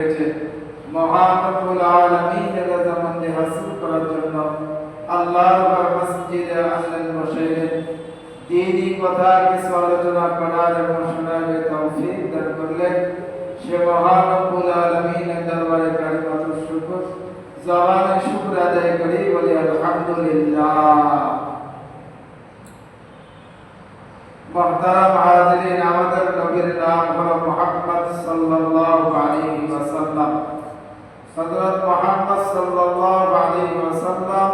মহান রব্বুল আলামিনের রহমতে হাসিল করার জন্য আল্লাহর মসজিদে আসলেন বসেলেন। দ্বীনি কথা কিছু আলোচনা করার এবং শোনার তৌফিক দান করলেন। সে মহান রব্বুল আলামিনের দরবারে কালিমাতুশ শুকর জবানে শুকর আদায় করি, বলি আলহামদুলিল্লাহ। মুহতারাম হাজিরিন, আমাদের নবীর নাম হলো মুহাম্মদ সাল্লাল্লাহু আলাইহি ওয়াসাল্লাম। হযরত মুহাম্মদ সাল্লাল্লাহু আলাইহি ওয়াসাল্লাম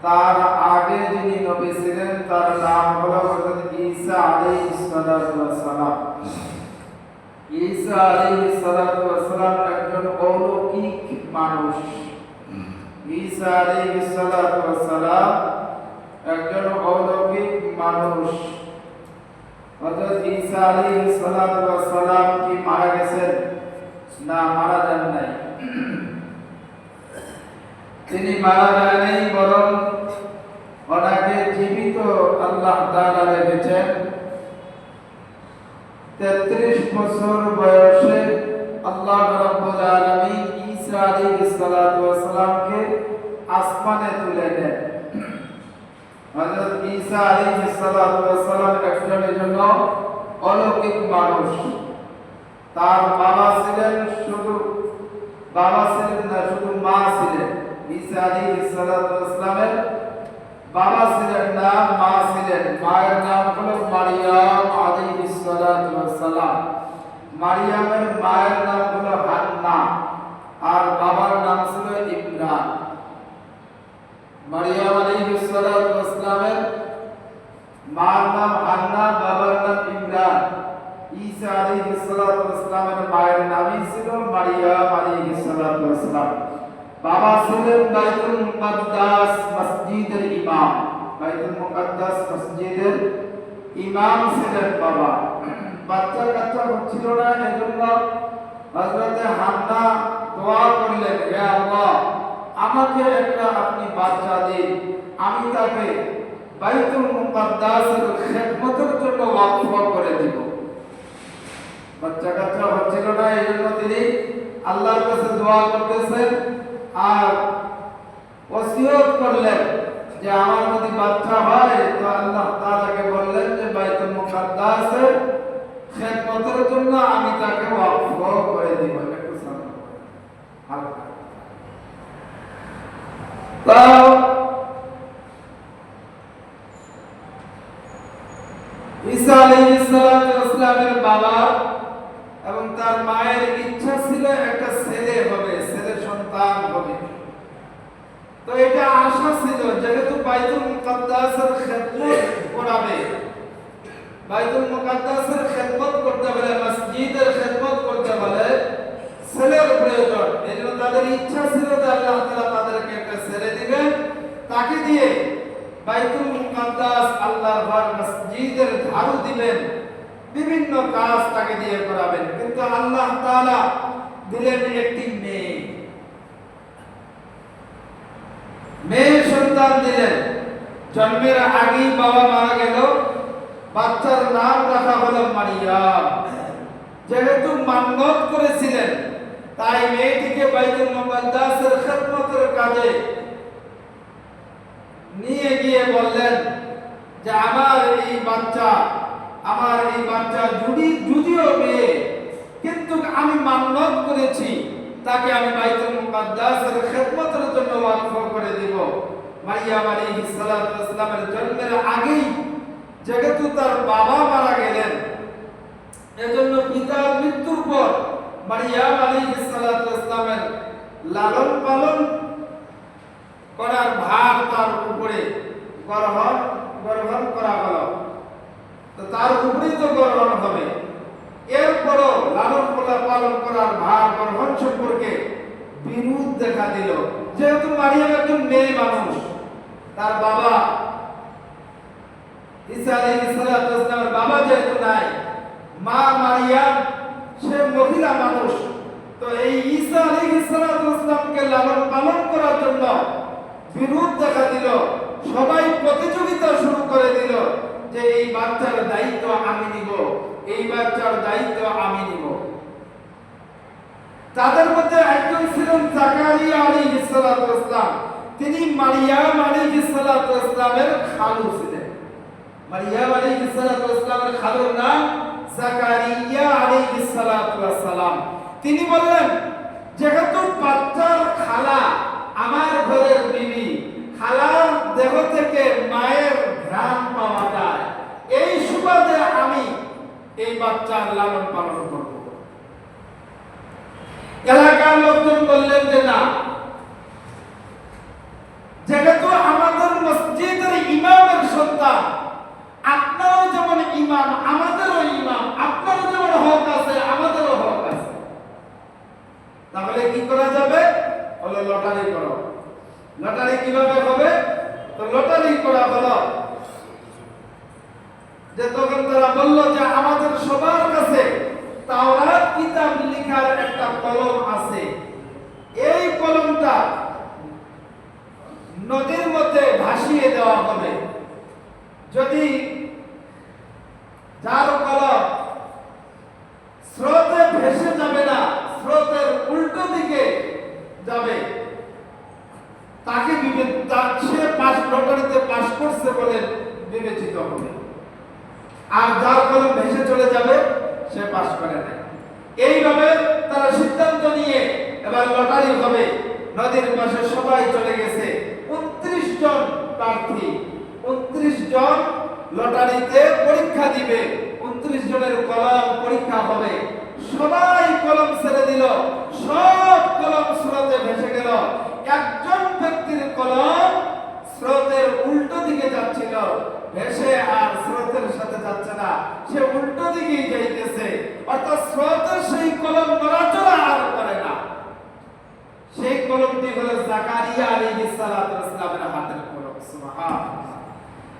তার আগে যিনি নবী ছিলেন তার নাম হলো হযরত ঈসা আলাইহিস সালাতু ওয়াসসালাম। ঈসা আলাইহিস সালাতু ওয়াসসালাম একজন অলৌকিক মানুষ। ঈসা আলাইহিস সালাতু ওয়াসসালাম একজন অলৌকিক মানুষ। হযরত ঈসা আলাইহিস সালাতু ওয়াসসালাম কি মারা গেছেন? না, মারা যান নাই। তিনি মারা যান নাই, বরং ওনাকে জীবিত আল্লাহ তাআলা রেখেছেন। 33 বছর বয়সে আল্লাহ রাব্বুল আলামিন ঈসা আলাইহিস সালাতু ওয়াসসালামকে আসমানে তুলে নেন। হযরত ঈসা আলাইহিস সালাতু ওয়াসসালাম একজনের জন্য অলৌকিক মানুষ। তার বাবা ছিলেন না, শুধু মা ছিলেন। ঈসা আলাইহিস সালাতু ওয়াসসালামের বাবা ছিলেন না, মা ছিলেন। মায়ের নাম হলো মারিয়াম আলাইহিস সালাতু ওয়াসসালাম। মারিয়ামের মায়ের নাম হলো হান্না, আর বাবার নাম ছিল ইমরান। মারিয়াম আলাইহিস সালাতু ওয়াসসালামের মার নাম হান্না, বাবার নাম ইমরান। ঈসা আলাইহিস সালাতু ওয়াসসালামের মায়ের নামই ছিল মারিয়াম আলাইহিস সালাতু ওয়াসসালাম। বাবা ছিলেন বাইতুল মুকাদ্দাস মসজিদের ইমাম। বাইতুল মুকাদ্দাস মসজিদের ইমাম ছিলেন বাবা। বাচ্চা কাচ্চা হচ্ছিল না, এজন্য হযরতে হান্না দোয়া করলেন, হে আল্লাহ, আমাকে একটা আপনি বাচ্চা দিন, আমি তাকে বাইতুল মুকাদ্দাসের খিদমতের জন্য ওয়াকফ করে দিব। বাচ্চা কাচ্চা হচ্ছিল না, এজন্য তিনি আল্লাহর কাছে দোয়া করতেছেন আর ওসিয়ত করলেন যে আমার যদি বাচ্চা হয় তো আল্লাহ তাআলাকে বললেন যে বাইতুল মুকাদ্দাসের খিদমতের জন্য আমি তাকে ওয়াকফ করে দিব। একটু সালাম হালকা। ঈসা আলাইহিস সালাতু ওয়াসসালামের বাবা এবং তার মায়ের ইচ্ছা ছিল একটা ছেলে হবে, ছেলে সন্তান হবে। তো এটা আশা ছিল, যেহেতু বাইতুল মুকাদ্দাসের খিদমত করাবে, বাইতুল মুকাদ্দাসের খিদমত করতে হলে, মসজিদের খিদমত করতে হলে ছেলের প্রয়োজন। এজন্য তাদের ইচ্ছা ছিল যে আল্লাহ তাআলা তাদেরকে একটা ছেলে দিবেন, তাকে দিয়ে বাইতুল মুকাদ্দাস আল্লাহর ঘর মসজিদের ঝাড়ু দিবেন, বিভিন্ন কাজ তাকে দিয়ে করাবেন। কিন্তু আল্লাহ তাআলা দিলেন একটি মেয়ে সন্তান দিলেন। জন্মের আগেই বাবা মারা গেল, বাচ্চার নাম রাখা হলো মারিয়াম। যেহেতু মান্নত করেছিলেন, তাই মেয়েটিকে বাইতুল মুকাদ্দাসের খিদমতের কাজে নিয়ে গিয়ে বললেন যে আমার এই বাচ্চা যদিও মেয়ে, কিন্তু আমি মান্নত করেছি তাকে আমি বাইতুল মুকাদ্দাসের খিদমতের জন্য ওয়াকফ করে দিব। মারিয়াম আলাইহিস সালাতু ওয়াসসালামের জন্মের আগেই যেহেতু তার বাবা মারা গেলেন, এজন্য পিতার মৃত্যুর পর মারিয়াম আলাইহিস সালাতু ওয়াসসালামের লালন পালন করার ভার তার উপরে গ্রহণ করা হলো। তো তার উপরেই তো গ্রহণ হবে। এরপরও লালন পালন করার ভার গ্রহণ সম্পর্কে বিরোধ দেখা দিল। যেহেতু মারিয়াম একজন মেয়ে মানুষ, তার বাবা ঈসা আলাইহিস সালাতু ওয়াসসালামের বাবা যেহেতু নাই, মা মারিয়াম সে মহিলা মানুষ। তো এই ঈসা আলাইহিস সালাতু ওয়াসসালামকে লালন পালন করার জন্য বিরোধ দেখা দিল। সবাই প্রতিযোগিতা শুরু করে দিল যে এই বাচ্চার দায়িত্ব আমি নিব, এই বাচ্চার দায়িত্ব আমি নিব। তাদের মধ্যে একজন ছিলেন জাকারিয়া আলাইহিস সালাতু ওয়াস সালাম। তিনি মারিয়াম আলাইহিস সালাতু ওয়াস সালামের খালু ছিলেন। মারিয়াম আলাইহিস সালাতু ওয়াস সালামের খালুর নাম জাকারিয়া আলাইহিস সালাতু ওয়াস সালাম। তিনি বললেন, যেহেতু বাচ্চার খালা আমার ঘরের বিবি, খালার দেহ থেকে মায়ের ঘ্রাণ পাওয়া যায়, এই সুবাদে আমি এই বাচ্চার লালন পালন করব। এলাকার লোকজন বললেন যে না, যেহেতু আমাদের মসজিদের ইমামের সন্তান, আপনারও যেমন ইমাম আমাদেরও ইমাম, আপনারও যেমন হক আছে আমাদেরও হক আছে, তাহলে কি করা যাবে? হলো লটারি করো। লটারি কিভাবে হবে? তো লটারি করা হলো যে তখন তারা বলল যে আমাদের সবার কাছে তাওরাত কিতাব লেখার একটা কলম আছে, এই কলমটা নদীর মধ্যে ভাসিয়ে দেওয়া হবে। যদি যার কলম স্রোতে ভেসে যাবে না, স্রোতের উল্টো দিকে যাবে, তাকে সে পাস লটারিতে পাস করছে বলে বিবেচিত হবে। আর যার কলম ভেসে চলে যাবে সে পাস করে নাই। এইভাবে তারা সিদ্ধান্ত নিয়ে এবার লটারি হবে। নদীর পাশে সবাই চলে গেছে। 29 জন প্রার্থী, 29 জন লটারিতে পরীক্ষা দিবে। 29 জনের কলম পরীক্ষা হবে। সবাই কলম ছেড়ে দিল, সব কলম স্রোতে ভেসে গেল। একজন ব্যক্তির কলম স্রোতের উল্টো দিকে যাচ্ছিল, ভেসে আর স্রোতের সাথে যাচ্ছে না, সে উল্টো দিকেই যাইতেছে। অর্থাৎ স্রোতের সেই কলম নড়াচড়া আর করে না। সেই কলমটি হলো জাকারিয়া আলাইহিস সালাতু ওয়াস সালামের হাতের কলম। সুবহানাল্লাহ।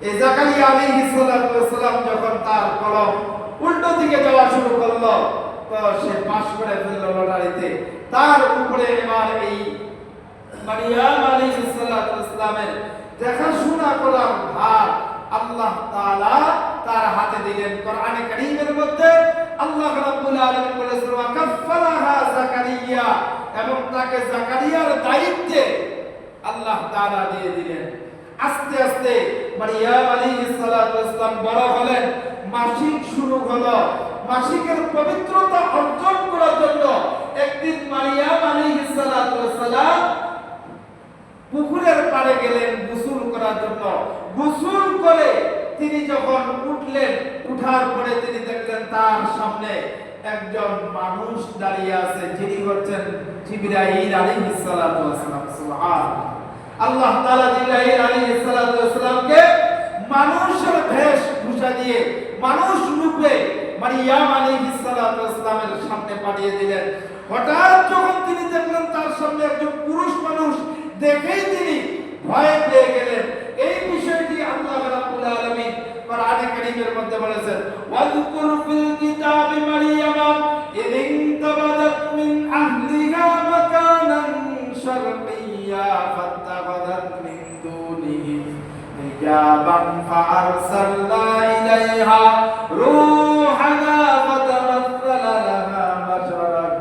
এই জাকারিয়া আলাইহিস সালাতু ওয়াস সালাম যখন তার কলম উল্টো দিকে যাওয়া শুরু করলো, তো সে পাস করে ফেলল লটারিতে। তার উপরে এবার এই মারিয়াম আলাইহিস সালাতু ওয়াস সালামের দেখাশোনা করার ভার আল্লাহ তাআলা তার হাতে দিলেন। কোরআনে কারীমের মধ্যে আল্লাহ রাব্বুল আলামিন বলেছেন, ওয়া কাফফালাহা জাকারিয়া, এবং তাকে জাকারিয়ার দায়িত্বে আল্লাহ তাআলা দিয়ে দিলেন। আস্তে আস্তে মারিয়াম আলাইহিস সালাতু ওয়াস সালাম বড় হলেন, মাসিক শুরু হলো। মাসিকের পবিত্রতা অর্জন করার জন্য একদিন মারিয়াম আলাইহিস সালাতু ওয়াস সালাম পুকুরের পাড়ে গেলেন গোসল করার জন্য। গোসল করে তিনি যখন উঠলেন, উঠার পরে তিনি দেখলেন তার সামনে একজন মানুষ দাঁড়িয়ে আছে, যিনি হচ্ছেন জিবরাইল আলাইহিস সালাতু ওয়াস সালাম। সুবহানাল্লাহ। আল্লাহ তাআলা জিবরাইল আলাইহিস সালাতু ওয়াস সালামকে মানুষের বেশভূষা দিয়ে মানুষ রূপে মারিয়াম আলাইহিস সালাতু ওয়াস সালামের সামনে পাঠিয়ে দিলেন। হঠাৎ যখন তিনি দেখলেন তার সামনে একজন পুরুষ মানুষ, দেখেই তিনি ভয় পেয়ে গেলেন। এই বিষয়টি আল্লাহ রাব্বুল আলামিন কোরআনে কারীমের মধ্যে বলেছেন, ওয়াযকুর ফিল কিতাবি মারিয়াম ইযিনতাবাদাত মিন আহলিহা মাকানান শারকিয়্যা ফাত্তাখাযাত মিন দুনিহিম হিজাবান ফাআরসালনা ইলাইহা রূহানা ফাতামাসসালা লাহা বাশারান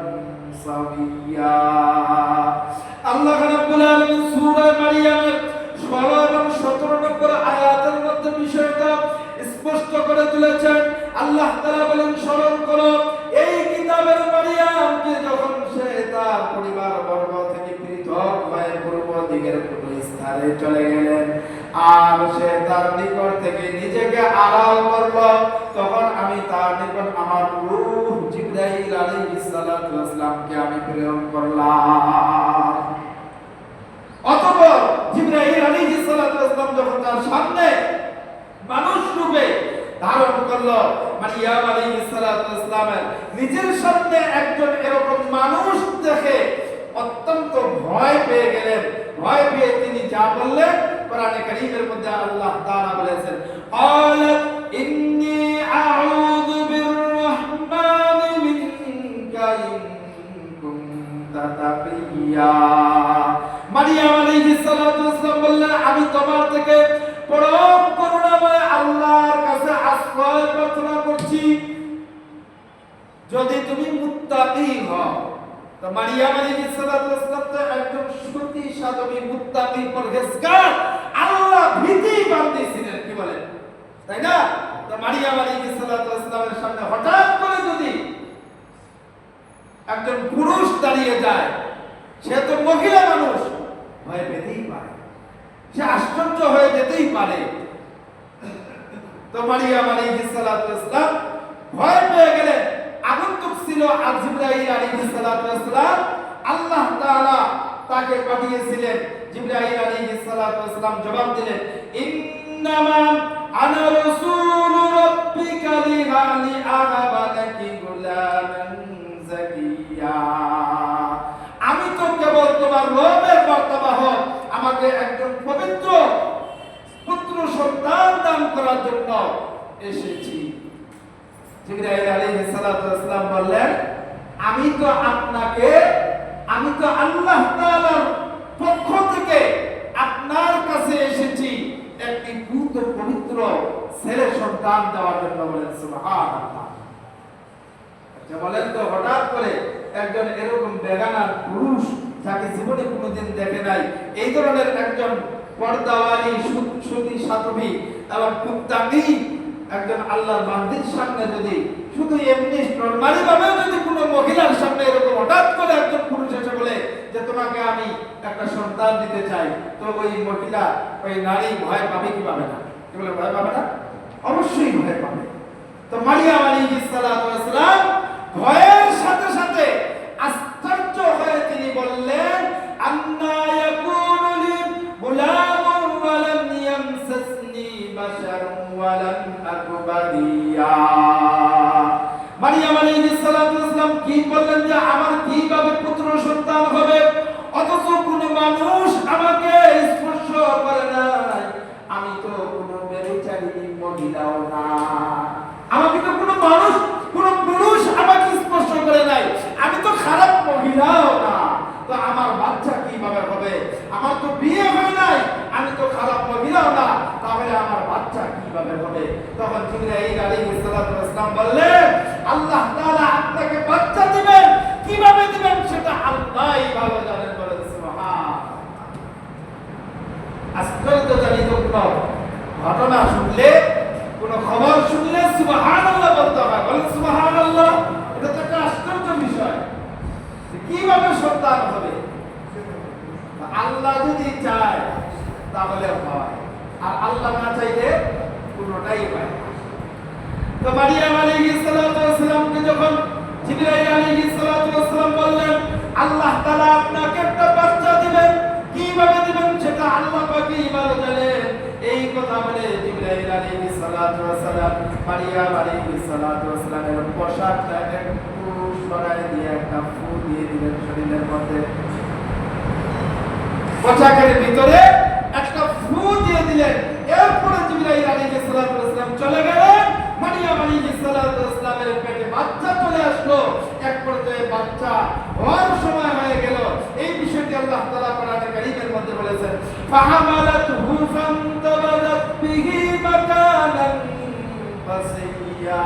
সাবিয়্যা। আল্লাহ রাব্বুল আলামিন সূরা মারিয়ামের 16 এবং 17 নম্বর আয়াতের মধ্যে বিষয়টা স্পষ্ট করে তুলেছেন। আল্লাহ তাআলা বলেন, স্মরণ করো এই কিতাবের মারিয়ামকে যখন সে তার পরিবার বর্গ থেকে পৃথক হয়ে পূর্ব দিকের কোনো স্থানে চলে গেলেন, আর সে তার নিকট থেকে নিজেকে আড়াল করল, তখন আমি তার নিকট আমার রূহ জিবরাইল আলাইহিস সালাতু ওয়াস সালামকে আমি প্রেরণ করলাম। অতঃপর জিবরাইল আলাইহিস সালাতু ওয়াস সালাম যখন তার সামনে মানুষ রূপে ধারণ করলো, মারিয়াম আলাইহিস সালাতু ওয়াস সালামের নিজের সামনে একজন এরকম মানুষ দেখে অত্যন্ত ভয় পেয়ে গেলেন। ভয় পেয়ে তিনি যা বললেন, কোরআনে কারীমের মধ্যে আল্লাহ তাআলা বলেছেন, ক্বালাত ইন্নী আউযু বিররহমানি মিনকা ইন কুনতা তাকিয়া। মারিয়াম আলাইহিস সালাতু ওয়াস সালাম বললেন, আমি তোমার থেকে পরম করুণাময় আল্লাহর কাছে আশ্রয় প্রার্থনা করছি, যদি তুমি মুত্তাকি হও তো মারিয়াম আলাইহিস সালাতু ওয়াসসালাম তো একজন সতী সাধবী মুত্তাকি পরহেজগার আল্লাহ ভীতি বান্দী ছিলেন, কি বলেন তাই না? তো মারিয়াম আলাইহিস সালাতু ওয়াসসালামের সামনে হঠাৎ করে যদি একজন পুরুষ দাঁড়িয়ে যায়, সে তো মহিলা মানুষ, ভয় পেতেই পারে, সে আশ্চর্য হয়ে যেতেই পারে। তো মারিয়াম আলাইহিস সালাতু ওয়াসসালাম ভয় পেয়ে গেলেন। আগন্তুক ছিল জিবরাইল আলাইহিস সালাতু ওয়াসসালাম, আল্লাহ তাআলা তাকে পাঠিয়েছিলেন। জিবরাইল আলাইহিস সালাতু ওয়াসসালাম জবাব দিলেন, ইন্নামা আনা রাসূলু রাব্বিকা লিআহাবা লাকি গুলামান যাকিয়া। আমি তো কেবল তোমার রবের বার্তাবাহক, আমাকে একজন পবিত্র পুত্র সন্তান দান করার জন্য এসেছি। জিবরাইল আলাইহিস সালাতু ওয়াসসালাম বললেন, আমি তো আল্লাহ তাআলার পক্ষ থেকে আপনার কাছে এসেছি একটি পুত্র পবিত্র ছেলে সন্তান দেওয়ার জন্য। বলেন সুবহানাল্লাহ। আচ্ছা বলেন তো, হঠাৎ করে একজন এরকম বেগানা পুরুষ যাকে জীবনে কোনোদিন দেখে নাই, এই ধরনের একজন পর্দাওয়ালি সতী সাধবী এবং মুত্তাকি একজন আল্লাহর বান্দির সামনে যদি শুধু এমনি নরমালি ভাবে যদি কোনো মহিলার সামনে এরকম হঠাৎ করে একজন পুরুষ এসে বলে যে তোমাকে আমি একটা সন্তান দিতে চাই, তো ওই মহিলা, ওই নারী ভয় পাবে কি পাবে না? কি বলে ভয় পাবে না? অবশ্যই ভয় পাবে। তো মারিয়াম আলাইহিস সালাতু ওয়াসসালাম ভয়ের সাথে সাথে আশ্চর্য হয়ে তিনি বললেন, আন্না ইয়াকুনু লি গুলামুন ওয়া লাম ইয়ামসাসনি বাশারুন ওয়া লাম আকু বাগিয়া। মারিয়াম আলাইহিস সালাতু ওয়াসসালাম কি বললেন যে আমার কিভাবে পুত্র সন্তান হবে, অথচ কোনো মানুষ আমাকে স্পর্শ করে নাই, আমি তো কোনো বেবিচারী মহিলাও না, আমাকে তো কোনো মানুষ, কোনো পুরুষ আমাকে স্পর্শ করে নাই, আমি তো খারাপ মহিলাও না, তো আমার বাচ্চা কিভাবে হবে? আমার তো বিয়ে হয় নাই, আমি তো খারাপ মহিলাও না, তাহলে আমার বাচ্চা কিভাবে হবে? তখন জিবরাইল আলাইহিস সালাতু ওয়াসসালাম বললেন, আল্লাহ তাআলা আপনাকে বাচ্চা দিবেন, কিভাবে দিবেন সেটা আল্লাহই ভালো জানেন। বলেন সুবহানাল্লাহ। আশ্চর্যজনক কোনো ঘটনা শুনলে, কোন খবর শুনলে সুবহানাল্লাহ বলতে হয়। বলেন সুবহানাল্লাহ। এটা তো একটা আশ্চর্য বিষয়, কিভাবে সন্তান হবে? আল্লাহ যদি চায় তাহলে হয়, আর আল্লাহ না চাইলে কোনটাই হয় না। তো মারিয়াম আলাইহিস সালাতু ওয়াসসালামকে যখন জিবরাইল আলাইহিস সালাতু ওয়াসসালাম বললেন, আল্লাহ তাআলা আপনাকে একটা বাচ্চা দিবেন, কিভাবে দিবেন সেটা আল্লাহ পাকই ভালো জানেন। এই কথা বলে জিবরাইল আলাইহিস সালাতু ওয়াসসালাম মারিয়াম আলাইহিস সালাতু ওয়াসসালামের পোশাকটা একটু সরায় দিয়ে একটা ফু দিয়ে দিলেন শরীরের মধ্যে, পোশাকের ভিতরে একটা ফু দিয়ে দিলেন। এরপরে জিবরাইল আলাইহিস সালাতু ওয়াসসালাম চলে গেলেন, মারিয়াম আলাইহিস সালাতু ওয়াসসালামের পেটে বাচ্চা চলে আসলো। এক পর্যায়ে বাচ্চা হওয়ার সময় হয়ে গেল। এই বিষয়টি আল্লাহ তাআলা কোরআনে কারীমের মধ্যে বলেছেন, ফাহামালাতুহু ফান্তাবাযাত বিহি মাকানান ফাসিয়া।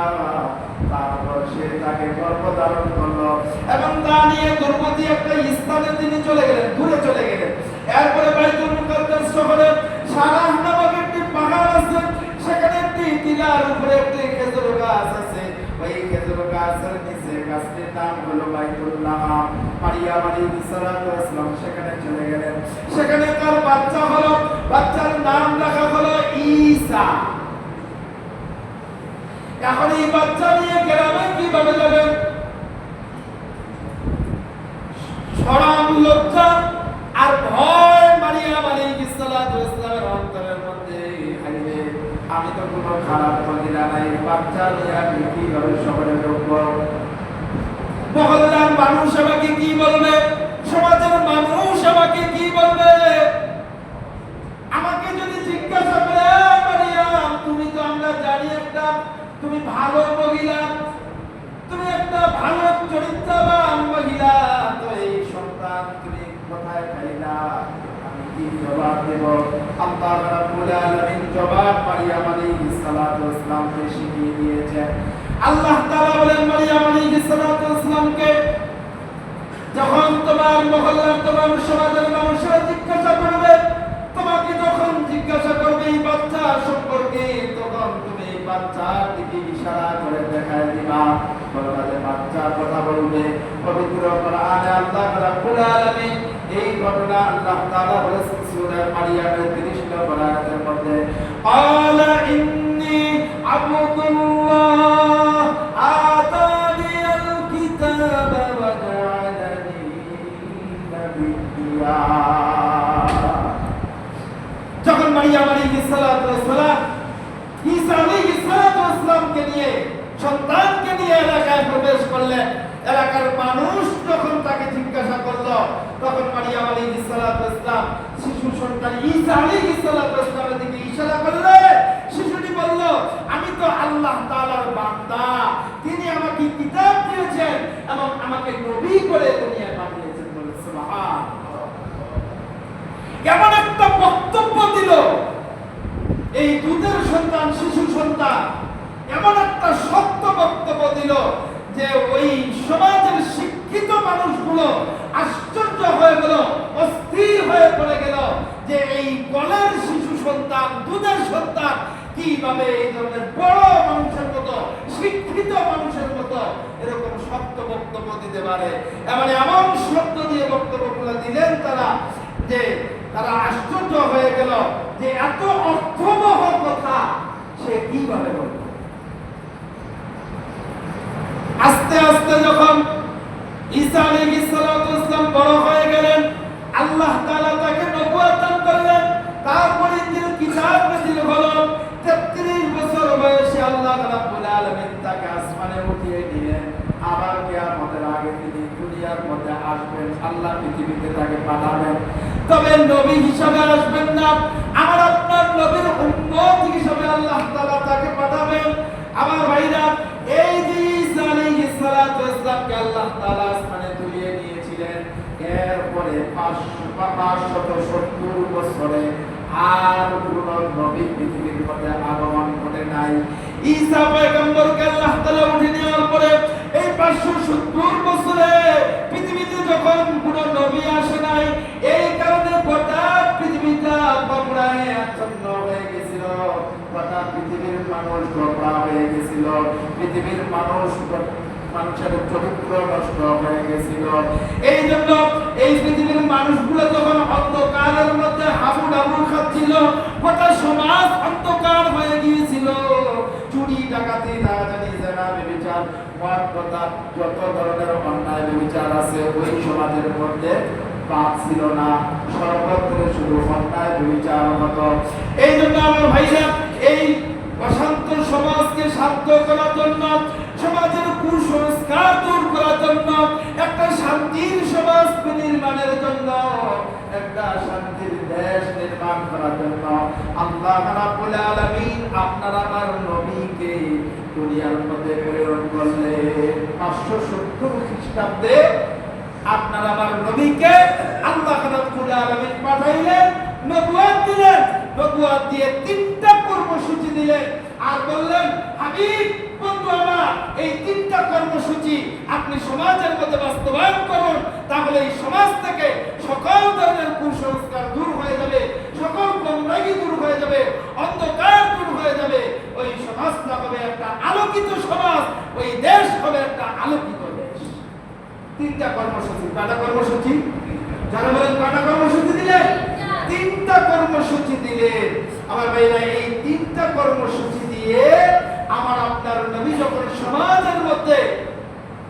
তারপর সে তাকে গর্ভধারণ করলো এবং তা নিয়ে গর্ভবতী একটা স্থানে তিনি চলে গেলেন, দূরে চলে গেলেন। এরপরে বাইতুল মুকাদ্দাস শহরে সারাহ নামক একটি পাহাড় আছে, সেখানে একটি টিলার উপরে একটি খেজুর গাছ আছে। ওই খেজুর গাছের নিচে গাছটির নাম হলো বাইতুল্লাহ। মারিয়াম আলাইহিস সালাতু ওয়াসসালাম সেখানে চলে গেলেন। সেখানে তার বাচ্চা হলো, বাচ্চার নাম রাখা হলো ঈসা। এখন এই বাচ্চা নিয়ে গ্রামে কিভাবে যাবেন? শরম, লজ্জা আর ভয় মারিয়াম আলাইহিস সালাতু ওয়াসসালামের অন্তরের মধ্যে হাইবে, আমি তো কোনো খারাপ মহিলা নাই, বাচ্চা নিয়ে আমি কিভাবে শহরে ঢুকবো? মহল্লার মানুষ আমাকে কি বলবে? সমাজের মানুষ আমাকে কি বলবে? আমাকে যদি জিজ্ঞাসা করে, মারিয়াম তুমি তো, আমরা জানি একটা তুমি ভালো মহিলা, তুমি একটা ভালো চরিত্রবান মহিলা, তো এই সন্তান তুমি কোথায় পাইলা? আমি কি জবাব দেব? আল্লাহ রাব্বুল আলামিন জবাব মারিয়াম আলাইহিস সালাতু ওয়াসসালামকে শিখিয়ে দিয়েছেন। আল্লাহ তাআলা বলেন মারিয়াম আলাইহিস সালাতু ওয়াসসালামকে, যখন তোমার মহল্লার তোমার সমাজের মানুষরা জিজ্ঞাসা করবে, তোমাকে যখন জিজ্ঞাসা করবে এই বাচ্চা সম্পর্কে, তখন তুমি বাচ্চার দিকে ইশারা করে দেখায় দিবা, বলবে বাচ্চা কথা বলবে। পবিত্র কোরআনে আল্লাহ রাব্বুল আলামিন এই ঘটনা আল্লাহ তাআলা বলেছেন সূরা মারিয়ামের 30 নম্বর আয়াতের মধ্যে, ক্বালা ইন্নী আবদুল্লাহ আতানিয়াল কিতাবা ওয়া জাআলানি নাবিয়্যা। যখন মারিয়াম আলাইহিস সালাতু ওয়াস সালাম ঈসা আলাইহিস সালাতু ওয়াস সালামকে নিয়ে, সন্তানকে নিয়ে এলাকায় প্রবেশ করলেন, এলাকার মানুষ যখন তাকে জিজ্ঞাসা করলো, তখন মারিয়াম আলাইহিস সালাতু ওয়াস সালাম শিশু সন্তান ঈসা আলাইহিস সালাতু ওয়াস সালামের দিকে ইশারা করলে শিশুটি বলল, আমি তো আল্লাহ তাআলার বান্দা, তিনি আমাকে কিতাব দিয়েছেন এবং আমাকে নবী করে দুনিয়ায় পাঠিয়েছেন। বলে সুবহানাল্লাহ। এমন একটা বক্তব্য দিল এই দুধের সন্তান, শিশু সন্তান, এমন একটা সত্য বক্তব্য দিল যে ওই সমাজের শিক্ষিত মানুষগুলো আশ্চর্য হয়ে গেল, অস্থির হয়ে পড়ে গেল যে এই কোলের শিশু সন্তান, দুধের সন্তান কিভাবে এই ধরনের বড় মানুষের মতো, শিক্ষিত মানুষের মতো এরকম সত্য বক্তব্য দিতে পারে। এমন শব্দ দিয়ে বক্তব্যগুলো দিলেন তারা, যে তারা আশ্চর্য হয়ে গেল যে এত অর্থবহ কথা সে কিভাবে বলল। আস্তে আস্তে যখন ঈসা আলাইহিস সালাতু ওয়াস সালাম বড় হয়ে গেলেন, আল্লাহ তাআলা তাকে নবুয়ত দান করলেন, তারপরে ইনজিল কিতাব নাযিল হলো। 33 বছর বয়সে আল্লাহ রাব্বুল আলামিন তাকে আসমানে উঠিয়ে দিলেন। আবার কিয়ামতের আগে তিনি দুনিয়ার মধ্যে আসবেন, আল্লাহ পৃথিবীতে তাকে পাঠাবেন। তবে নবী হিসাবে আসবেন না, আমার আপনার নবীর উম্মত হিসাবে আল্লাহ তাআলা তাকে পাঠাবেন। আমার ভাইরা, এই যে ঈসা আলাইহিস সালাতু ওয়াস সালামকে আল্লাহ তাআলা আসমানে তুলিয়ে নিয়েছিলেন, এরপরে 570 বছরে আর কোনো নবী পৃথিবীর মধ্যে আগমন ঘটে নাই। ঈসা পয়গম্বরকে আল্লাহ তাআলা উঠিয়ে নেওয়ার পরে এই 570 বছরে পৃথিবীতে যখন কোনো নবী আসে নাই, এই কারণে গোটা পৃথিবীটা বগুড়ায় আচ্ছন্ন হয়ে গেছিল, গোটা পৃথিবীর মানুষ গোপরা হয়ে গেছিল, পৃথিবীর মানুষের চরিত্র নষ্ট হয়ে গেছিল। এই জন্য এই পৃথিবীর মানুষগুলো যখন অন্ধকারের মধ্যে হাবুডাবু খাচ্ছিল, গোটা সমাজ অন্ধকার হয়ে গিয়েছিল। চুরি, ডাকাতি, রাজানি, জেনা, ব্যভিচার, মদ, কথা, যত ধরনের অন্যায় ব্যভিচার আছে ওই সমাজের মধ্যে বাদ ছিল না, সর্বত্র শুধু অন্যায় ব্যভিচার হতো। এই জন্য আমার ভাইরা, এই অশান্ত সমাজকে শান্ত করার জন্য, সমাজের কুসংস্কার দূর করার জন্য, একটা শান্তির সমাজ নির্মাণের জন্য, একটা শান্তির দেশ নির্মাণ করার জন্য আল্লাহ রাব্বুল আলামিন আপনার আমার নবীকে দুনিয়ার মধ্যে প্রেরণ করলেন। 570 খ্রিস্টাব্দে আপনার আমার নবীকে আল্লাহ রাব্বুল আলামিন পাঠাইলেন, নবুয়ত দিলেন। নবুয়ত দিয়ে 3টা কর্মসূচি দিলেন আর বললেন, হাবিব বন্ধু আমার, এই 3টা কর্মসূচি আপনি সমাজের মধ্যে বাস্তবায়ন করুন, তাহলে এই সমাজ থেকে সকল ধরনের কুসংস্কার দূর হয়ে যাবে, সকল গোমরাহি দূর হয়ে যাবে, অন্ধকার দূর হয়ে যাবে। ওই সমাজটা হবে একটা আলোকিত সমাজ, ওই দেশ হবে একটা আলোকিত দেশ। 3টা কর্মসূচি। কয়টা কর্মসূচি? যারা বলেন কয়টা কর্মসূচি দিলেন? 3টা কর্মসূচি দিলেন। আমার ভাইরা, এই 3টা কর্মসূচি দিয়ে আমার আপনার নবী যখন সমাজের মধ্যে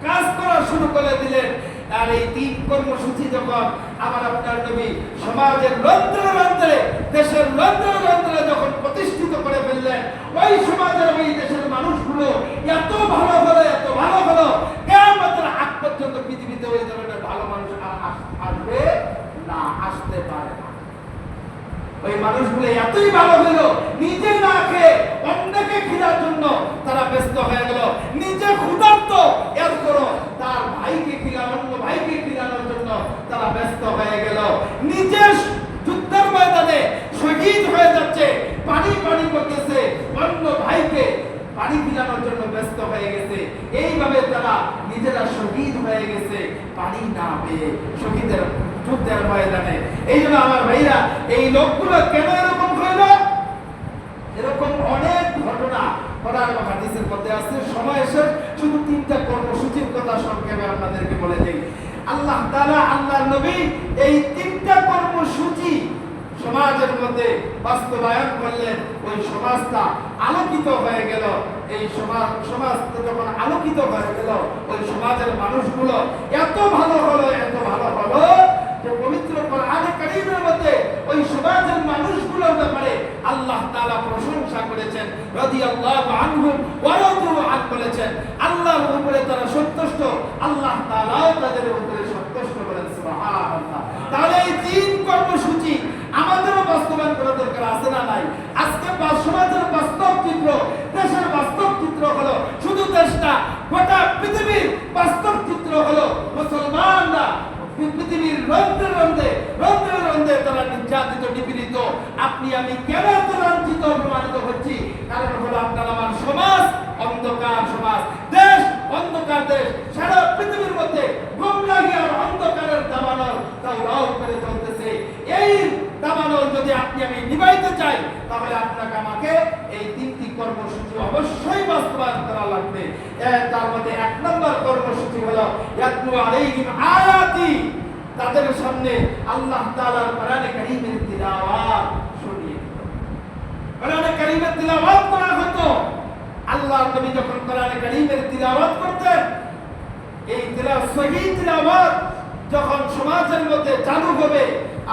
কাজ করা শুরু করে দিলেন, আর এই 3 কর্মসূচি যখন আমার আপনার নবী সমাজের রন্ধ্রে রন্ধ্রে, দেশের রন্ধ্রে রন্ধ্রে যখন প্রতিষ্ঠিত করে ফেললেন, ওই সমাজের ওই দেশের মানুষগুলো এত ভালো হলো, এত ভালো হলো, কিয়ামতের আগ পর্যন্ত পৃথিবীতে ওই ধরনের ভালো মানুষ আসবে না, আসতে পারে না। ওই মানুষগুলো এতই ভালো হলো, নিজে না খেয়ে অন্যকে খিলার জন্য তারা ব্যস্ত হয়ে গেল, নিজে ক্ষুধার্ত এরপরও তার ভাইকে খিলানো, অন্য ভাইকে খিলানোর জন্য তারা ব্যস্ত হয়ে গেল, নিজে যুদ্ধের ময়দানে শহীদ হয়ে যাচ্ছে, পানি পানি করতেছে, অন্য ভাইকে পানি পিলানোর জন্য ব্যস্ত হয়ে গেছে। এইভাবে তারা নিজেরা শহীদ হয়ে গেছে পানি না পেয়ে শহীদের যুদ্ধের ময়দানে। এই জন্য আমার ভাইরা, এই লোকগুলো কেন এরকম হইল? এরকম অনেক ঘটনা কোরআন ও হাদিসের মধ্যে আছে। সময় শেষ, শুধু 3টা কর্মসূচির কথা সংক্ষেপে আপনাদেরকে বলে দেই। আল্লাহ তাআলা, আল্লাহর নবী এই 3টা কর্মসূচি সমাজের মধ্যে বাস্তবায়ন করলেন। ওই সমাজটা আলোকিত হয়ে গেল। এই সমাজ যখন আলোকিত হয়ে গেল, ওই সমাজের মানুষগুলো এত ভালো হলো, এত ভালো হলো যে পবিত্র কোরআনে কারীমের মধ্যে ওই সমাজের মানুষগুলোর ব্যাপারে আল্লাহ তাআলা প্রশংসা করেছেন। রাদিয়াল্লাহু আনহুম ওয়া রাদু আন বলেছেন। আল্লাহর উপরে তারা সন্তুষ্ট, আল্লাহ তাআলাও তাদের উপরে সন্তুষ্ট বলেন। সুবহানাল্লাহ। তাহলে এই 3 কর্মসূচি আমাদেরও বাস্তবায়ন করা দরকার আছে না নাই? আজকে সমাজের বাস্তব চিত্র, দেশের বাস্তব চিত্র হলো, শুধু দেশটা, গোটা পৃথিবীর বাস্তব চিত্র হলো মুসলমানরা পৃথিবীর রন্ধ্রে রন্ধ্রে তারা নির্যাতিত, নিপীড়িত। আপনি আমি কেন এত লাঞ্ছিত, অপমানিত হচ্ছি? কারণ হলো আপনার আমার সমাজ অন্ধকার সমাজ, দেশ অন্ধকার দেশ। সারা পৃথিবীর মধ্যে গোমরাহি আর অন্ধকারের দাবানল তাও করে চলতেছে। এই দাবানল যদি আপনি আমি নিভাইতে চাই, তাহলে আপনাকে আমাকে এই 3টি কর্মসূচি অবশ্যই বাস্তবায়ন করা লাগবে। তার মধ্যে 1 নম্বর কর্মসূচি হলো ইয়াতলু আলাইহিম আয়াতি, তাদের সামনে আল্লাহ তাআলার কোরআনে কারীমের তিলাওয়াত শুনিয়ে দিত। কোরআনে কারীমের তিলাওয়াত করা হতো। আল্লাহর নবী যখন কোরআনে কারীমের তিলাওয়াত করতেন, এই সহিহ তিলাওয়াত যখন সমাজের মধ্যে চালু হবে,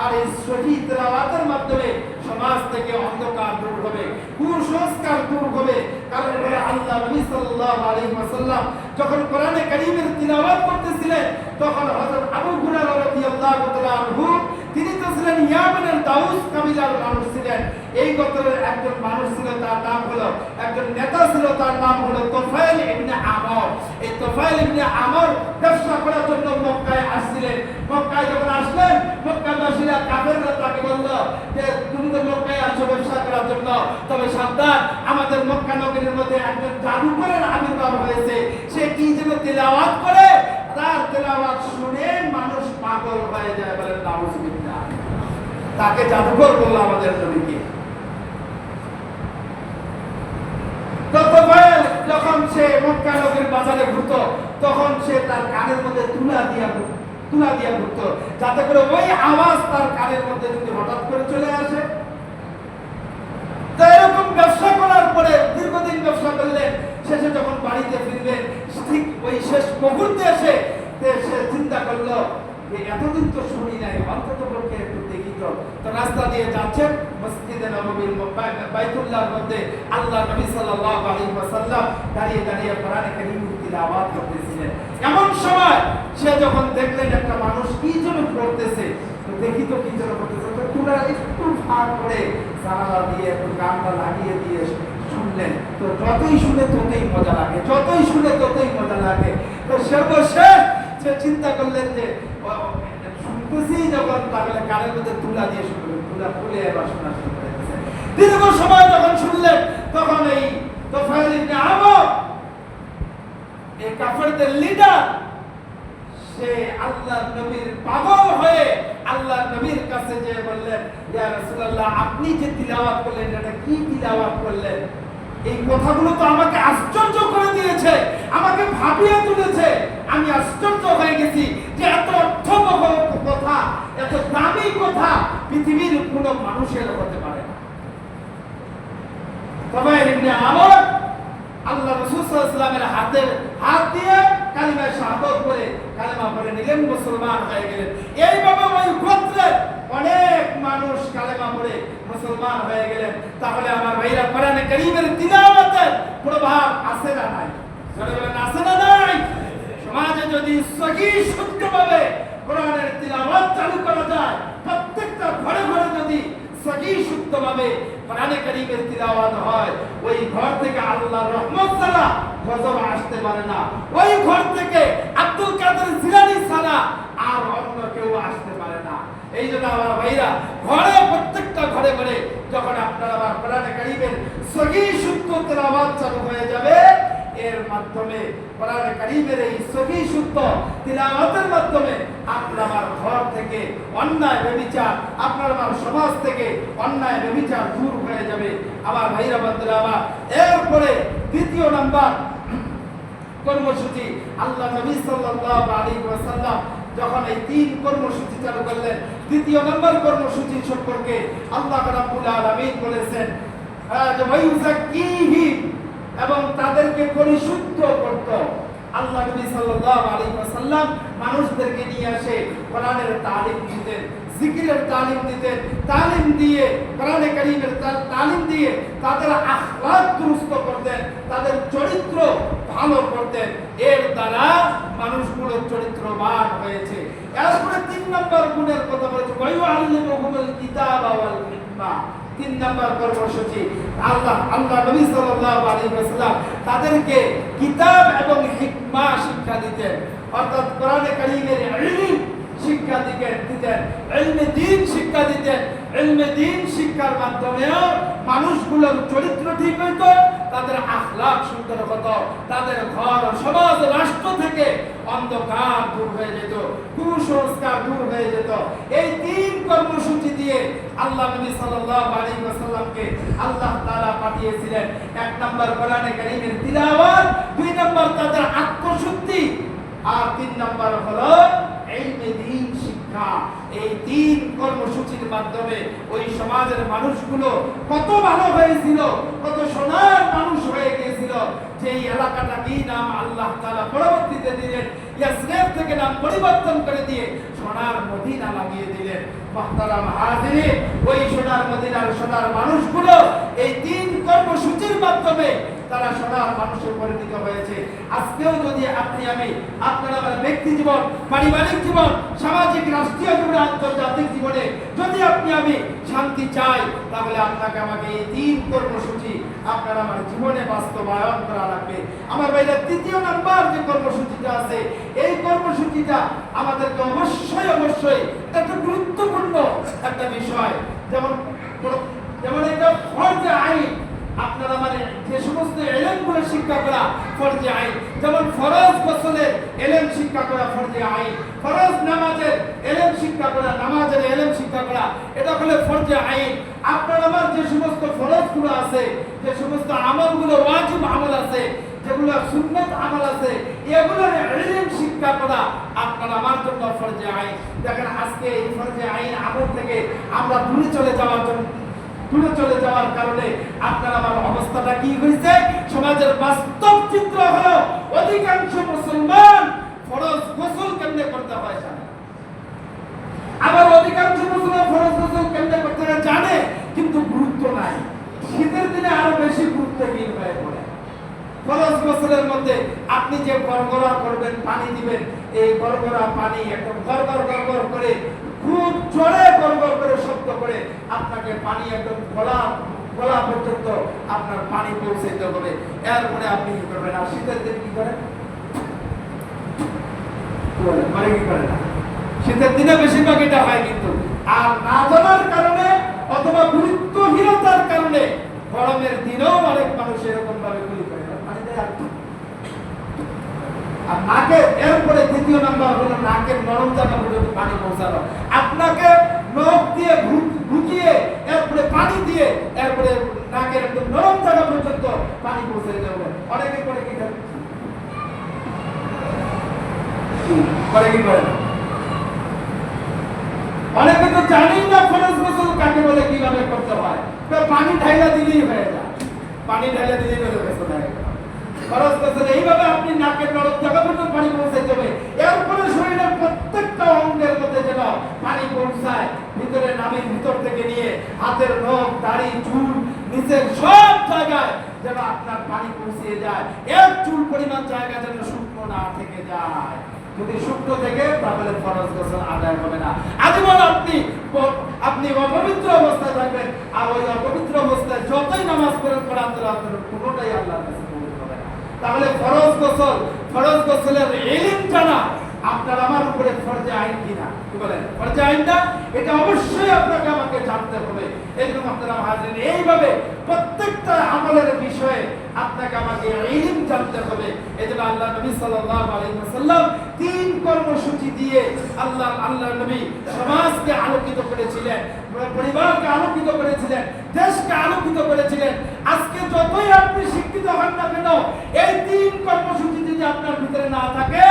আর এই সহিহ তিলাওয়াতের মাধ্যমে সমাজ থেকে অন্ধকার দূর হবে, কুসংস্কার দূর হবে। কারণ আল্লাহ নবী সাল্লাল্লাহু আলাইহি ওয়াসাল্লাম যখন কোরআনে কারীমের তিলাওয়াত করতেছিলেন, তখন হযরত আবু হুরায়রা রাদিয়াল্লাহু তাআলা আনহু, তিনি তো ছিলেন ইয়ামানের দাউস কাবিলার মানুষ ছিলেন। এই গোত্রের একজন মানুষ ছিল, তার নাম হলো, একজন নেতা ছিল, তার নাম হলো তুফাইল ইবনে আমর। এই তুফাইল ইবনে আমর ব্যবসা করার জন্য মক্কায় আসছিলেন। মক্কায় যখন আসলেন, মক্কাবাসীরা কাফেররা তাকে বলল যে তুমি তো মক্কায় আসছো ব্যবসা করার জন্য, তবে সাবধান, আমাদের মক্কা নগরীর মধ্যে একজন জাদুকরের আবির্ভাব হয়েছে। সে কি যেন তিলাওয়াত করে, তার তিলাওয়াত শুনে মানুষ পাগল হয়ে যায়। বলেন নাউজুবিল্লাহ। তাকে জাদুকর বলল আমাদের নবীকে। যখন সে মক্কা নগরীর বাজারে ঘুরতো, তখন সে তার কানের মধ্যে তুলা দিয়া ঘুরতো, যাতে করে ওই আওয়াজ তার কানের মধ্যে যদি হঠাৎ করে চলে আসে। তো এরকম ব্যবসা করার পরে দীর্ঘদিন ব্যবসা করলেন, শেষে যখন বাড়িতে ফিরবেন, ঠিক ওই শেষ মুহূর্তে এসে সে চিন্তা করলো যে এতদিন তো শুনি নাই, অন্তত পক্ষে একটু দেখি। তো রাস্তা দিয়ে যাচ্ছেন, মসজিদে নববীর বাইতুল্লাহর মধ্যে আল্লাহ নবী সাল্লাল্লাহু আলাইহি ওয়াসাল্লাম দাঁড়িয়ে দাঁড়িয়ে কোরআনে কারীমের তিলাওয়াত করতেছিলেন। এমন সময় সে যখন দেখলেন একটা মানুষ কি যেন পড়তেছে, তো দেখি তো কি যেন পড়তেছে, তো পুরো একটু ফাঁক করে জানালা দিয়ে একটু কানটা লাগিয়ে দিয়ে শুনলেন। তো যতই শুনে ততই মজা লাগে, যতই শুনে ততই মজা লাগে। তো সর্বশেষ সে চিন্তা করলেন যে শুনতেছি যখন, তাহলে কানের মধ্যে তুলা দিয়ে শুনলেন, তুলা খুলে এবার শোনা শুরু করে দিয়েছে। দীর্ঘ সময় যখন শুনলেন, তখন এই তুফাইল ইবনে আমর, এই কাফেরদের লিডার, সে আল্লাহর নবীর পাগল হয়ে আল্লাহর নবীর কাছে যে বললেন, ইয়া রাসূলুল্লাহ, আপনি যে তিলাওয়াত করলেন, এটা কি তিলাওয়াত করলেন? এই কথাগুলো তো আমাকে আশ্চর্য করে দিয়েছে, আমাকে ভাবিয়ে তুলেছে। আমি আশ্চর্য হয়ে গেছি যে এত অর্থবহ কথা, এত দামি কথা পৃথিবীর কোনো মানুষের হতে পারে না। তুফাইল ইবনে আমর আল্লাহ রাসূল সাল্লাল্লাহু আলাইহি ওয়াসাল্লামের হাত দিয়ে কালিমা শাহাদাত করে কালিমা পড়ে নিলেন, মুসলমান হয়ে গেলেন। এইভাবে ওই গোত্রের অনেক মানুষ কালিমা পড়ে মুসলমান হয়ে গেলেন। তাহলে আমার ভাইরা, কোরআনে কারীমের তিলাওয়াতের প্রভাব আছে না নাই? জোরে বলেন, আছে না নাই? সমাজে যদি সহি শুদ্ধভাবে কোরআনের তিলাওয়াত চালু করা যায়, প্রত্যেকটা ঘরে ঘরে যদি সহি শুদ্ধভাবে কোরআনে কারীমের তিলাওয়াত হয়, ওই ঘর থেকে আল্লাহর রহমত ছাড়া গজব আসতে পারে না। ওই ঘর থেকে আব্দুল কাদের জিলানী ছাড়া আর অন্য কেউ আসতে পারে না। এই জন্য আমার ভাইরা, ঘরে প্রত্যেকটা ঘরে ঘরে যখন আপনারা কোরআনে কারীমের সহিহ শুদ্ধ তেলাওয়াত চালু হয়ে যাবে। এর মাধ্যমে কোরআনে কারীমের এই সহিহ শুদ্ধ তেলাওয়াতের মাধ্যমে আপনার আমার ঘর থেকে অন্যায় ব্যভিচার, আপনার আমার সমাজ থেকে অন্যায় ব্যভিচার দূর হয়ে যাবে। আমার ভাইরা বন্ধুরা আমার, এরপরে দ্বিতীয় নাম্বার কর্মসূচি আল্লাহ নবী সাল্লাল্লাহু আলাইহি ওয়াসাল্লাম যখন এই তিন কর্মসূচি চালু করলেন, দ্বিতীয় নম্বর কর্মসূচি সম্পর্কে আল্লাহ রাব্বুল আলামিন বলেছেন যে ওয়ায়ুযাক্কিহিম, এবং তাদেরকে পরিশুদ্ধ করত। আল্লাহ নবী সাল্লাল্লাহু আলাইহি ওয়াসাল্লাম মানুষদেরকে নিয়ে আসে কোরআনের তালিম দিতেন, জিকিরের তালিম দিতেন, তালিম দিয়ে কোরআনে কারীমের তালিম দিয়ে তাদের আখলাক দুরুস্ত করতেন, তাদের চরিত্র ভালো করতেন। এর দ্বারা মানুষগুলো চরিত্রবান হয়েছে। এরপরে তিন নম্বর গুণের কথা বলেছে ওয়ায়ুআল্লিমুহুমুল কিতাবা ওয়াল হিকমা। তিন নম্বর কর্মসূচি আল্লাহ নবী সাল্লাল্লাহু আলাইহি ওয়াসাল্লাম তাদেরকে কিতাব এবং হিকমা শিক্ষা দিতেন, অর্থাৎ কোরআনে কারীমের ইলম শিক্ষা দিতেন, ইলমে দ্বীন শিক্ষা দিতেন। ইলমে দ্বীন শিক্ষার মাধ্যমে মানুষগুলোর চরিত্র ঠিক হইত, তাদের আখলাক সুন্দর হতো, তাদের ঘর সমাজ রাষ্ট্র থেকে অন্ধকার দূর হয়ে যেত, কুসংস্কার দূর হয়ে যেত। এই তিন কর্মসূচি দিয়ে আল্লাহ নবী সাল্লাল্লাহু আলাইহি ওয়াসাল্লামকে আল্লাহ তাআলা পাঠিয়েছিলেন। এক নম্বর কোরআনে কারীমের তিলাওয়াত, দুই নম্বর তাদের আত্মশুদ্ধি, আর তিন নম্বর হলো ইলমে দ্বীন শিক্ষা। এই তিন কর্মসূচির মাধ্যমে ওই সমাজের মানুষগুলো কত ভালো হয়েছিল, কত সোনার মানুষ হয়ে গিয়েছিল। যেই এলাকাটা কি নাম আল্লাহ তাআলা পরবর্তীতে দিলেন, ইয়াসরিব থেকে নাম পরিবর্তন করে দিয়ে সোনার মদিনা লাগিয়ে দিলেন। মুহতারাম হাজিরিন, ওই সোনার মদিনার সোনার মানুষগুলো এই তিন কর্মসূচির মাধ্যমে তারা সোনার মানুষে পরিণত হয়েছে। আজকেও যদি আপনি আমি আপনার আমার ব্যক্তি জীবন, পারিবারিক জীবন, সামাজিক রাষ্ট্রীয় জীবনে, আন্তর্জাতিক জীবনে যদি আপনি আমি শান্তি চাই, তাহলে আপনাকে আমাকে এই তিন কর্মসূচি আপনার আমার জীবনে বাস্তবায়ন করা লাগবে। আমার ভাইরা, তৃতীয় নাম্বার যে কর্মসূচিটা আছে, এই কর্মসূচিটা আমাদেরকে অবশ্যই একটা গুরুত্বপূর্ণ একটা বিষয়। যেমন এটা ফরজে আইন, আপনারা মানে যে সমস্ত ইলমগুলো শিক্ষা করা ফরজে আইন, যেমন ফরজ গোসলের ইলম শিক্ষা করা ফরজে আইন, ফরজ নামাজের ইলম শিক্ষা করা, নামাজের ইলম শিক্ষা করা, এটা হলো ফরজে আইন। আপনার আমার যে সমস্ত ফরজগুলো আছে, যে সমস্ত আমলগুলো ওয়াজিব আমল আছে, যেগুলো সুন্নাত আমল আছে, এগুলোর ইলম শিক্ষা করা আপনার আমার জন্য ফরজে আইন। দেখেন আজকে এই ফরজে আইন আমল থেকে আমরা দূরে চলে যাওয়ার কারণে আপনার আমার অবস্থাটা কি হয়েছে? সমাজের বাস্তব চিত্র হলো অধিকাংশ মুসলমান ফরজ গোসল কেমনে করতে হয় জানে, আবার অধিকাংশ মুসলমান ফরজ গোসল কেমনে করতে হয় জানে, কিন্তু গুরুত্ব নাই। শীতের দিনে আরো বেশি গুরুত্বহীন হয়ে পড়ে। ফরজ গোসলের মধ্যে আপনি যে গড়গড়া করবেন, পানি দিবেন, এই গড়গড়া পানি একদম গড়গড় করে খুব জোরে গড়গড় করে শব্দ করে আপনাকে পানি একদম গলা পর্যন্ত আপনার পানি পৌঁছাইতে হবে। এরপরে আপনি কি করবেন? আর শীতের দিন কি করেন? কি করে না, শীতের দিনে বেশিরভাগ এটা হয়। কিন্তু আর না জানার কারণে অথবা গুরুত্বহীনতার কারণে গরমের দিনেও অনেক মানুষ এরকম ভাবে গুলি করে পানি দেয়। আর নাকে, এরপরে দ্বিতীয় নাম্বার হলো নাকের নরম জায়গা পর্যন্ত পানি পৌঁছানো। আপনাকে নখ দিয়ে ঢুকিয়ে এরপরে পানি দিয়ে এরপরে নাকের একদম নরম জায়গা পর্যন্ত পানি পৌঁছে দেবে। অনেকে করে কি করে না, অনেকে তো জানেই না ফরজ গোসল কাকে বলে, কিভাবে করতে হয়। পানি ঢাইলা দিলেই হয়ে যায়, পানি ঢাইলা দিলেই হয়ে যায়। ফরজ গোসল এইভাবে আপনি নাকের নরম জায়গা পর্যন্ত পানি পৌঁছাইতে হবে। এরপরে শরীরের প্রত্যেকটা অঙ্গের মধ্যে যেন পানি পৌঁছায়, ভিতরে নামের ভিতর থেকে নিয়ে হাতের নখ, দাড়ি, চুল, নিচের সব জায়গায় যেন আপনার পানি পৌঁছে যায়। এক চুল পরিমাণ জায়গা যেন শুকনো না থেকে যায়। যদি শুকনো থেকে তাহলে ফরজ গোসল আদায় হবে না। আজীবন আপনি অপবিত্র অবস্থায় থাকবেন। আর ওই অপবিত্র অবস্থায় যতই নামাজ পড়েন, কোরআন তেলাওয়াত করেন, কোনোটাই আল্লাহর কাছে কবুল হবে না। তাহলে ফরজ গোসলের ইলম জানা আপনার আমার উপরে ফরজে আইন কিনা, কি বলেন? ফরজে আইন না, এটা অবশ্যই আপনাকে আমাকে জানতে হবে। এরকম আপনারা হাজির, এইভাবে প্রত্যেকটা আমলের বিষয়ে আপনাকে আমাকে ইলম জানতে হবে। এজন্য আল্লাহ নবী সাল্লাল্লাহু আলাইহি ওয়াসাল্লাম 3 কর্মসূচি দিয়ে আল্লাহ নবী সমাজকে আলোকিত করেছিলেন, পরিবারকে আলোকিত করেছিলেন, দেশকে আলোকিত করেছিলেন। আজকে যতই আপনি শিক্ষিত হন না কেন, এই 3 কর্মসূচি যদি আপনার ভিতরে না থাকে,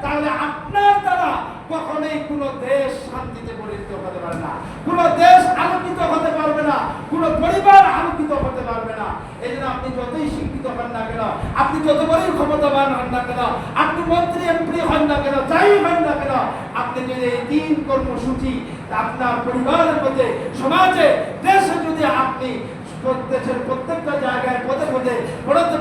তাহলে আপনার দ্বারা কখনোই কোনো দেশ শান্তিতে পরিণত হতে পারে না, কোনো দেশ আলোকিত হতে পারবে না, কোনো পরিবার আলোকিত হতে পারবে না। এই জন্য আপনি যতই শিক্ষিত হন না কেন, আপনি যত বড়ই ক্ষমতাবান হন না কেন, আপনি মন্ত্রী এমপি হন না কেন, যাই হন না কেন, আপনি যদি এই 3 কর্মসূচি আপনার পরিবারের মধ্যে, সমাজে, দেশে যদি আপনি দেশের প্রত্যেকটা জায়গায় পদে পদে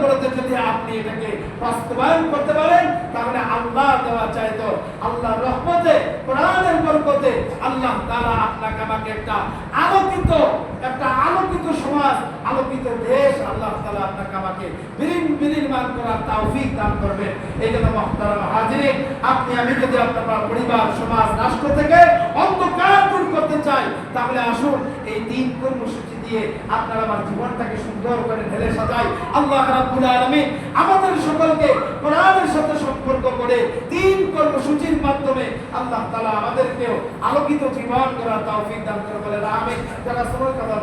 পড়তে যদি আপনি এটাকে বাস্তবায়ন করতে পারেন, তাহলে আল্লাহ দেওয়া চাইতো আল্লাহর রহমতে, কোরআনের বরকতে আল্লাহ তাআলা আপনাকে আমাকে একটা আলোকিত সমাজ, আলোকিত দেশ আল্লাহ তাআলা আপনাকে আমাকে বিনির্মাণ করার তৌফিক দান করবেন। এই জন্য মুহতারাম হাজিরিন, আপনি আমি যদি আপনার পরিবার, সমাজ, রাষ্ট্র থেকে অন্ধকার দূর করতে চাই, তাহলে আসুন এই 3 কর্মসূচি দিয়ে আপনার আমার জীবনটাকে সুন্দর করে ঢেলে সাজাই। আল্লাহ রাব্বুল আলামিন আমাদের সকলকে কোরআনের সাথে সম্পর্ক করে 3 কর্মসূচির মাধ্যমে আল্লাহ তাআলা আমাদেরকেও আলোকিত জীবন করার তৌফিক দান করে বলেন আমিন। যারা সময় কথা